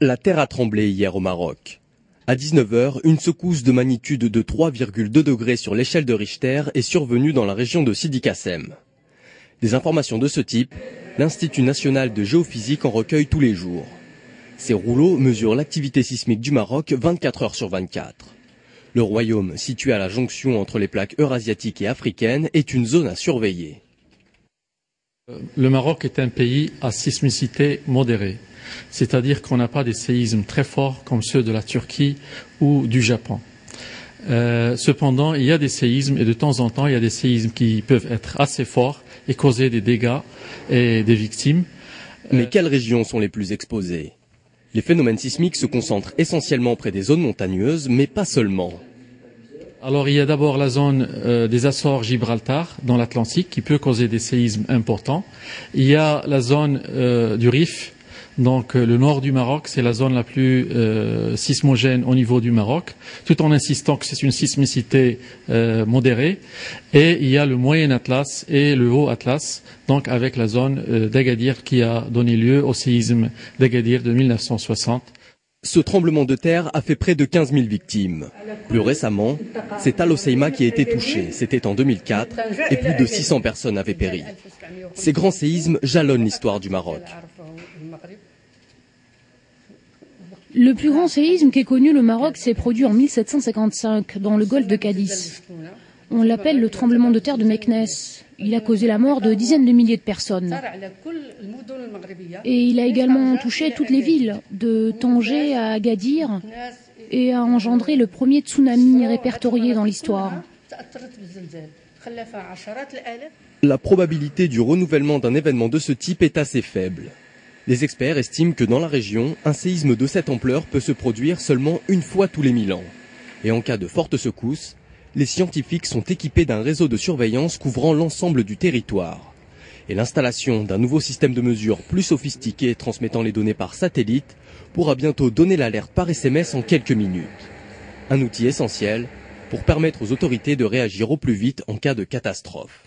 La terre a tremblé hier au Maroc. À 19h, une secousse de magnitude de 3,2 degrés sur l'échelle de Richter est survenue dans la région de Sidi Kassem. Des informations de ce type, l'Institut national de géophysique en recueille tous les jours. Ces rouleaux mesurent l'activité sismique du Maroc 24 heures sur 24. Le royaume, situé à la jonction entre les plaques eurasiatiques et africaines, est une zone à surveiller. Le Maroc est un pays à sismicité modérée, c'est-à-dire qu'on n'a pas des séismes très forts comme ceux de la Turquie ou du Japon. Cependant, il y a des séismes et de temps en temps, il y a des séismes qui peuvent être assez forts et causer des dégâts et des victimes. Mais quelles régions sont les plus exposées ? Les phénomènes sismiques se concentrent essentiellement près des zones montagneuses, mais pas seulement. Alors il y a d'abord la zone des Açores-Gibraltar dans l'Atlantique qui peut causer des séismes importants. Il y a la zone du Rif, donc le nord du Maroc, c'est la zone la plus sismogène au niveau du Maroc, tout en insistant que c'est une sismicité modérée. Et il y a le Moyen Atlas et le Haut Atlas, donc avec la zone d'Agadir qui a donné lieu au séisme d'Agadir de 1960. Ce tremblement de terre a fait près de 15 000 victimes. Plus récemment, c'est Al Hoceima qui a été touché, c'était en 2004, et plus de 600 personnes avaient péri. Ces grands séismes jalonnent l'histoire du Maroc. Le plus grand séisme qu'ait connu le Maroc s'est produit en 1755, dans le golfe de Cadix. On l'appelle le tremblement de terre de Meknes. Il a causé la mort de dizaines de milliers de personnes. Et il a également touché toutes les villes, de Tanger à Agadir, et a engendré le premier tsunami répertorié dans l'histoire. La probabilité du renouvellement d'un événement de ce type est assez faible. Les experts estiment que dans la région, un séisme de cette ampleur peut se produire seulement une fois tous les 1000 ans. Et en cas de forte secousse, les scientifiques sont équipés d'un réseau de surveillance couvrant l'ensemble du territoire. Et l'installation d'un nouveau système de mesure plus sophistiqué transmettant les données par satellite pourra bientôt donner l'alerte par SMS en quelques minutes. Un outil essentiel pour permettre aux autorités de réagir au plus vite en cas de catastrophe.